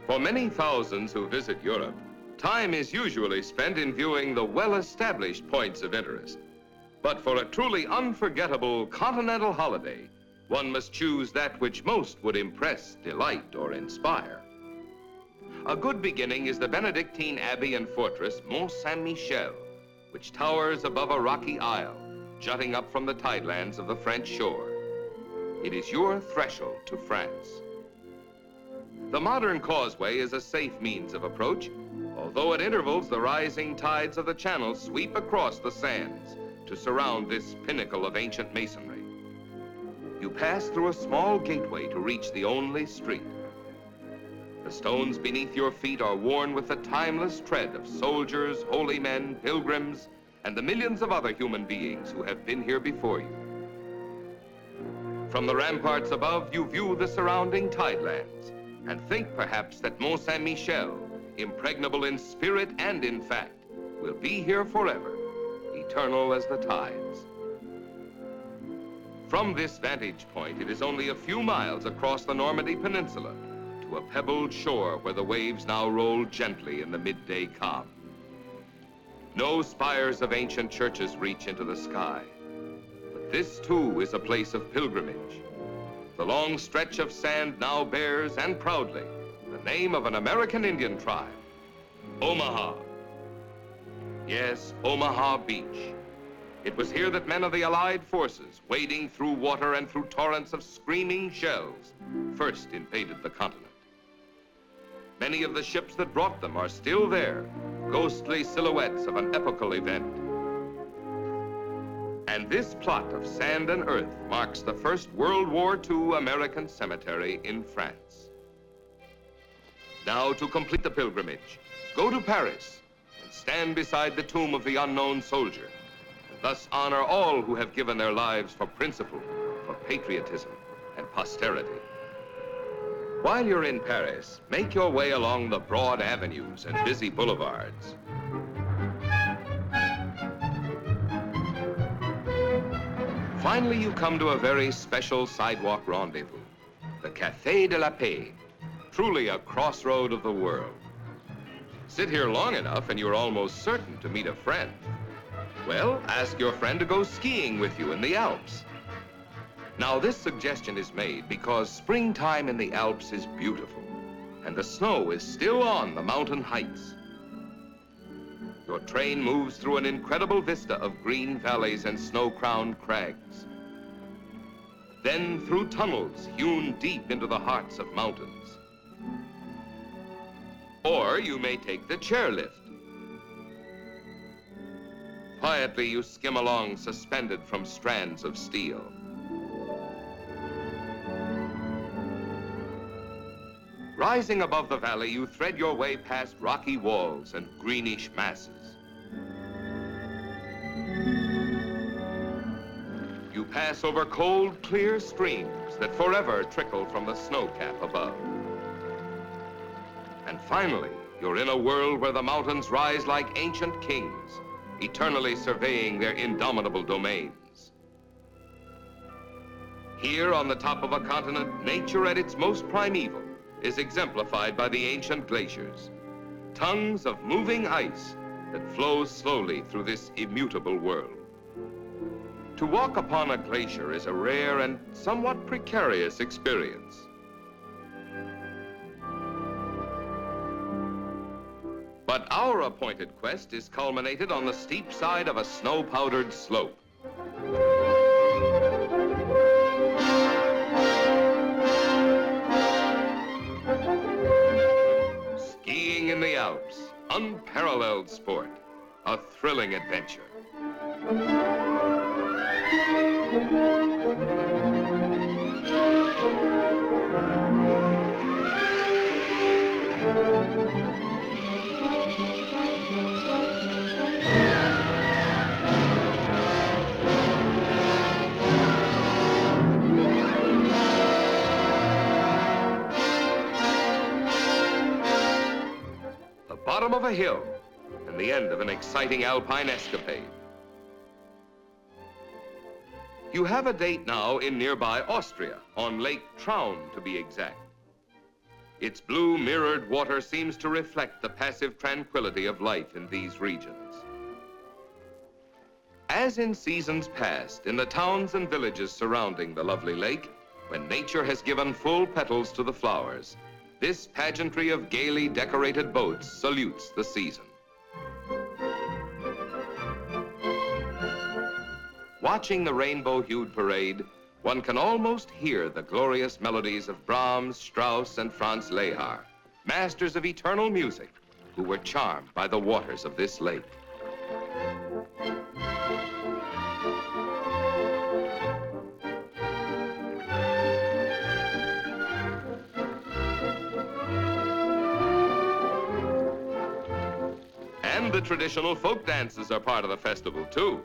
For many thousands who visit Europe, time is usually spent in viewing the well-established points of interest. But for a truly unforgettable continental holiday, one must choose that which most would impress, delight, or inspire. A good beginning is the Benedictine Abbey and fortress Mont Saint-Michel, which towers above a rocky isle, jutting up from the tidelands of the French shore. It is your threshold to France. The modern causeway is a safe means of approach, although at intervals the rising tides of the channel sweep across the sands to surround this pinnacle of ancient masonry. You pass through a small gateway to reach the only street. The stones beneath your feet are worn with the timeless tread of soldiers, holy men, pilgrims, and the millions of other human beings who have been here before you. From the ramparts above, you view the surrounding tidelands and think perhaps that Mont Saint-Michel, impregnable in spirit and in fact, will be here forever, eternal as the tides. From this vantage point, it is only a few miles across the Normandy Peninsula to a pebbled shore where the waves now roll gently in the midday calm. No spires of ancient churches reach into the sky, but this too is a place of pilgrimage. The long stretch of sand now bears, and proudly, the name of an American Indian tribe, Omaha. Yes, Omaha Beach. It was here that men of the Allied forces, wading through water and through torrents of screaming shells, first invaded the continent. Many of the ships that brought them are still there, ghostly silhouettes of an epochal event. And this plot of sand and earth marks the first World War II American cemetery in France. Now, to complete the pilgrimage, go to Paris and stand beside the tomb of the unknown soldier, and thus honor all who have given their lives for principle, for patriotism, and posterity. While you're in Paris, make your way along the broad avenues and busy boulevards. Finally, you come to a very special sidewalk rendezvous, the Café de la Paix, truly a crossroad of the world. Sit here long enough and you're almost certain to meet a friend. Well, ask your friend to go skiing with you in the Alps. Now, this suggestion is made because springtime in the Alps is beautiful, and the snow is still on the mountain heights. Your train moves through an incredible vista of green valleys and snow-crowned crags. Then through tunnels hewn deep into the hearts of mountains. Or you may take the chairlift. Quietly, you skim along suspended from strands of steel. Rising above the valley, you thread your way past rocky walls and greenish masses. You pass over cold, clear streams that forever trickle from the snowcap above. And finally, you're in a world where the mountains rise like ancient kings, eternally surveying their indomitable domains. Here on the top of a continent, nature at its most primeval is exemplified by the ancient glaciers, tongues of moving ice that flows slowly through this immutable world. To walk upon a glacier is a rare and somewhat precarious experience. But our appointed quest is culminated on the steep side of a snow-powdered slope. Skiing in the Alps, unparalleled sport, a thrilling adventure. The bottom of a hill and the end of an exciting alpine escapade. You have a date now in nearby Austria, on Lake Traun to be exact. Its blue mirrored water seems to reflect the passive tranquility of life in these regions. As in seasons past, in the towns and villages surrounding the lovely lake, when nature has given full petals to the flowers, this pageantry of gaily decorated boats salutes the season. Watching the rainbow-hued parade, one can almost hear the glorious melodies of Brahms, Strauss, and Franz Lehar, masters of eternal music, who were charmed by the waters of this lake. And the traditional folk dances are part of the festival, too.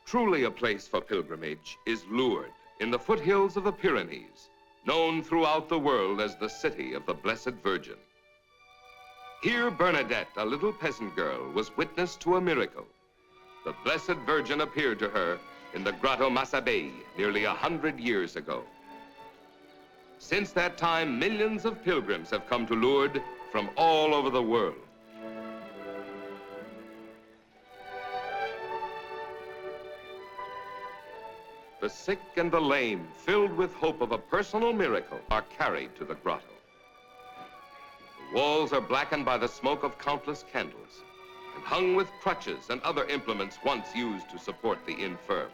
Truly a place for pilgrimage is Lourdes, in the foothills of the Pyrenees, known throughout the world as the city of the Blessed Virgin. Here, Bernadette, a little peasant girl, was witness to a miracle. The Blessed Virgin appeared to her in the Grotto Massabielle nearly 100 years ago. Since that time, millions of pilgrims have come to Lourdes from all over the world. The sick and the lame, filled with hope of a personal miracle, are carried to the grotto. The walls are blackened by the smoke of countless candles and hung with crutches and other implements once used to support the infirm.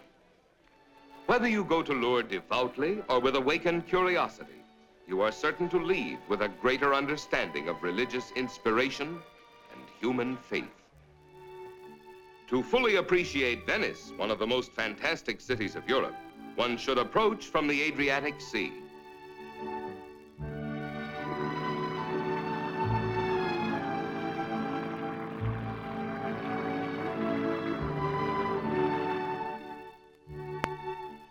Whether you go to Lourdes devoutly or with awakened curiosity, you are certain to leave with a greater understanding of religious inspiration and human faith. To fully appreciate Venice, one of the most fantastic cities of Europe, one should approach from the Adriatic Sea.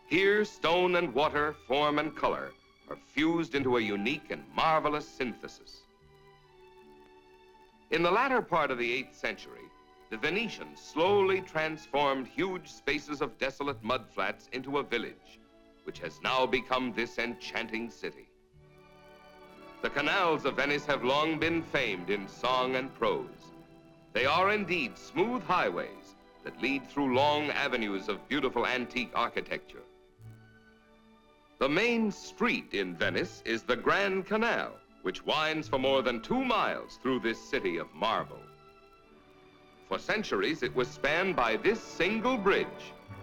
Here, stone and water, form and color are fused into a unique and marvelous synthesis. In the latter part of the 8th century, the Venetians slowly transformed huge spaces of desolate mudflats into a village, which has now become this enchanting city. The canals of Venice have long been famed in song and prose. They are indeed smooth highways that lead through long avenues of beautiful antique architecture. The main street in Venice is the Grand Canal, which winds for more than 2 miles through this city of marble. For centuries, it was spanned by this single bridge,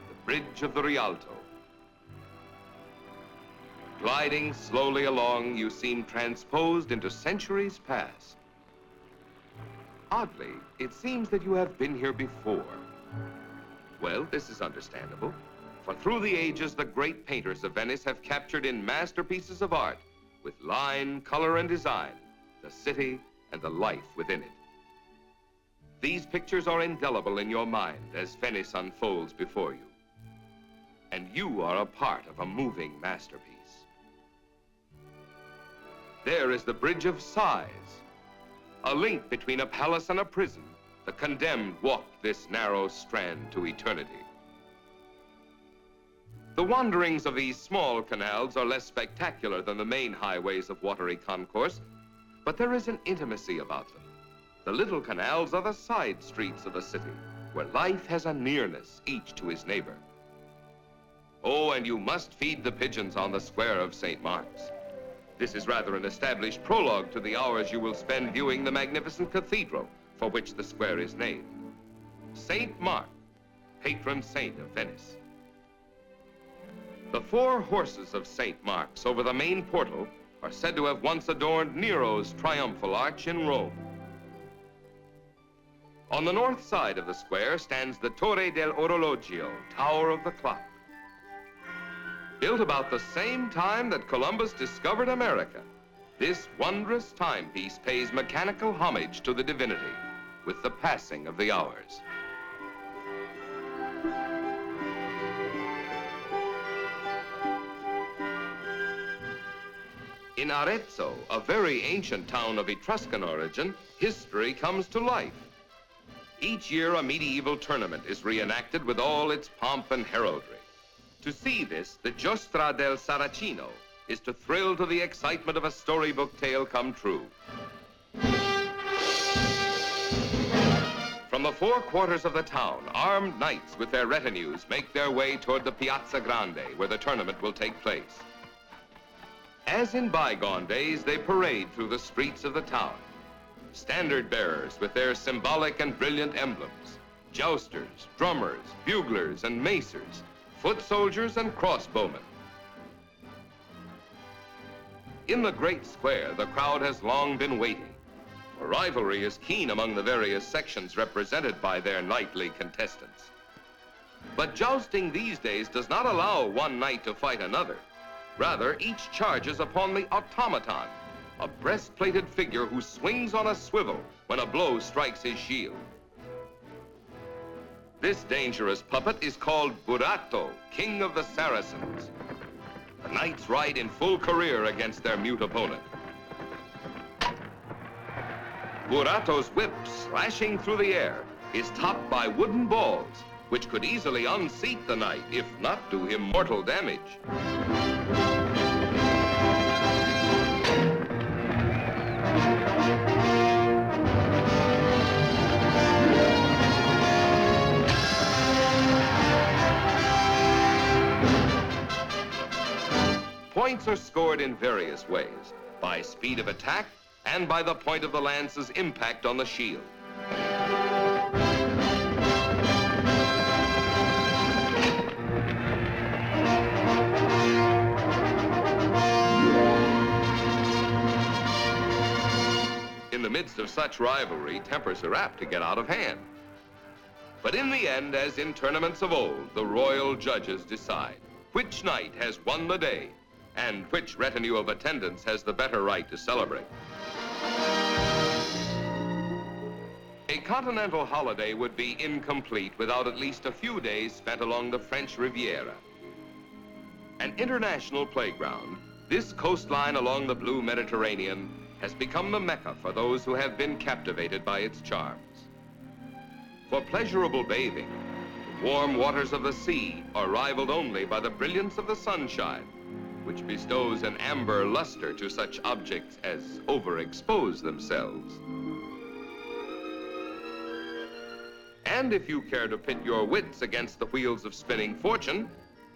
the Bridge of the Rialto. Gliding slowly along, you seem transposed into centuries past. Oddly, it seems that you have been here before. Well, this is understandable, for through the ages, the great painters of Venice have captured in masterpieces of art, with line, color, and design, the city and the life within it. These pictures are indelible in your mind as Venice unfolds before you. And you are a part of a moving masterpiece. There is the Bridge of Sighs, a link between a palace and a prison. The condemned walked this narrow strand to eternity. The wanderings of these small canals are less spectacular than the main highways of watery concourse, but there is an intimacy about them. The little canals are the side streets of the city, where life has a nearness, each to his neighbor. Oh, and you must feed the pigeons on the square of St. Mark's. This is rather an established prologue to the hours you will spend viewing the magnificent cathedral for which the square is named. St. Mark, patron saint of Venice. The 4 horses of St. Mark's over the main portal are said to have once adorned Nero's triumphal arch in Rome. On the north side of the square stands the Torre del Orologio, Tower of the Clock. Built about the same time that Columbus discovered America, this wondrous timepiece pays mechanical homage to the divinity with the passing of the hours. In Arezzo, a very ancient town of Etruscan origin, history comes to life. Each year, a medieval tournament is reenacted with all its pomp and heraldry. To see this, the Giostra del Saracino is to thrill to the excitement of a storybook tale come true. From the four quarters of the town, armed knights with their retinues make their way toward the Piazza Grande, where the tournament will take place. As in bygone days, they parade through the streets of the town. Standard bearers with their symbolic and brilliant emblems, jousters, drummers, buglers, and macers, foot soldiers and crossbowmen. In the great square, the crowd has long been waiting. For rivalry is keen among the various sections represented by their knightly contestants. But jousting these days does not allow one knight to fight another. Rather, each charges upon the automaton, a breast-plated figure who swings on a swivel when a blow strikes his shield. This dangerous puppet is called Burato, King of the Saracens. The knights ride in full career against their mute opponent. Burato's whip, slashing through the air, is topped by wooden balls, which could easily unseat the knight, if not do him mortal damage. Points are scored in various ways, by speed of attack and by the point of the lance's impact on the shield. In the midst of such rivalry, tempers are apt to get out of hand. But in the end, as in tournaments of old, the royal judges decide which knight has won the day and which retinue of attendants has the better right to celebrate. A continental holiday would be incomplete without at least a few days spent along the French Riviera. An international playground, this coastline along the blue Mediterranean has become the Mecca for those who have been captivated by its charms. For pleasurable bathing, the warm waters of the sea are rivaled only by the brilliance of the sunshine, which bestows an amber luster to such objects as overexpose themselves. And if you care to pit your wits against the wheels of spinning fortune,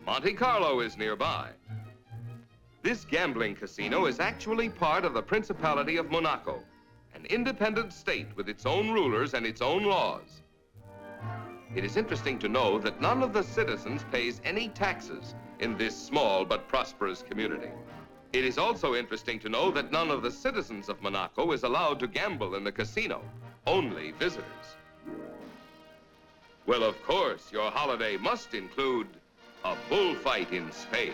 Monte Carlo is nearby. This gambling casino is actually part of the Principality of Monaco, an independent state with its own rulers and its own laws. It is interesting to know that none of the citizens pays any taxes in this small but prosperous community. It is also interesting to know that none of the citizens of Monaco is allowed to gamble in the casino, only visitors. Well, of course, your holiday must include a bullfight in Spain.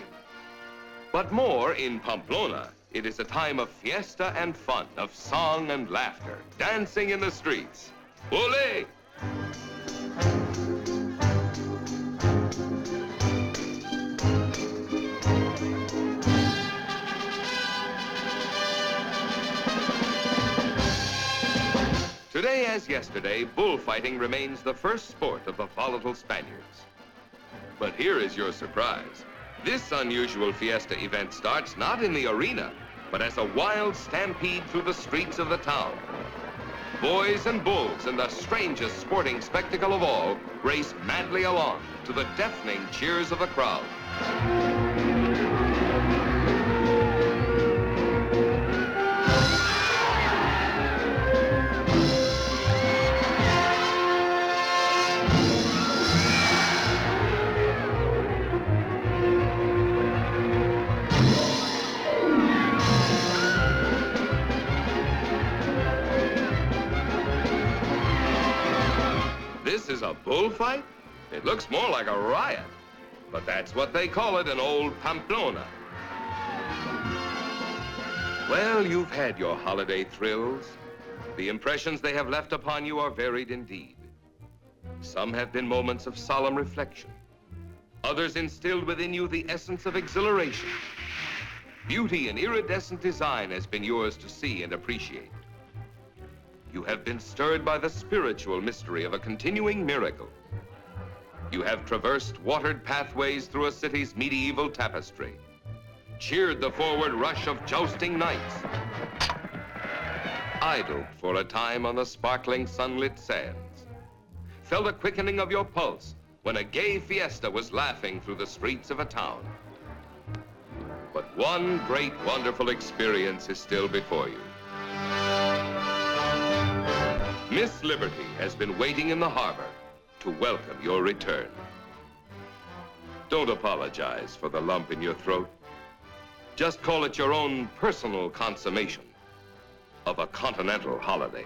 But more in Pamplona, it is a time of fiesta and fun, of song and laughter, dancing in the streets. Olé! Today, as yesterday, bullfighting remains the first sport of the volatile Spaniards. But here is your surprise. This unusual fiesta event starts not in the arena, but as a wild stampede through the streets of the town. Boys and bulls, in the strangest sporting spectacle of all, race madly along to the deafening cheers of the crowd. This is a bullfight? It looks more like a riot. But that's what they call it in old Pamplona. Well, you've had your holiday thrills. The impressions they have left upon you are varied indeed. Some have been moments of solemn reflection. Others instilled within you the essence of exhilaration. Beauty and iridescent design has been yours to see and appreciate. You have been stirred by the spiritual mystery of a continuing miracle. You have traversed watered pathways through a city's medieval tapestry, cheered the forward rush of jousting knights, idled for a time on the sparkling sunlit sands, felt a quickening of your pulse when a gay fiesta was laughing through the streets of a town. But one great, wonderful experience is still before you. Miss Liberty has been waiting in the harbor to welcome your return. Don't apologize for the lump in your throat. Just call it your own personal consummation of a continental holiday.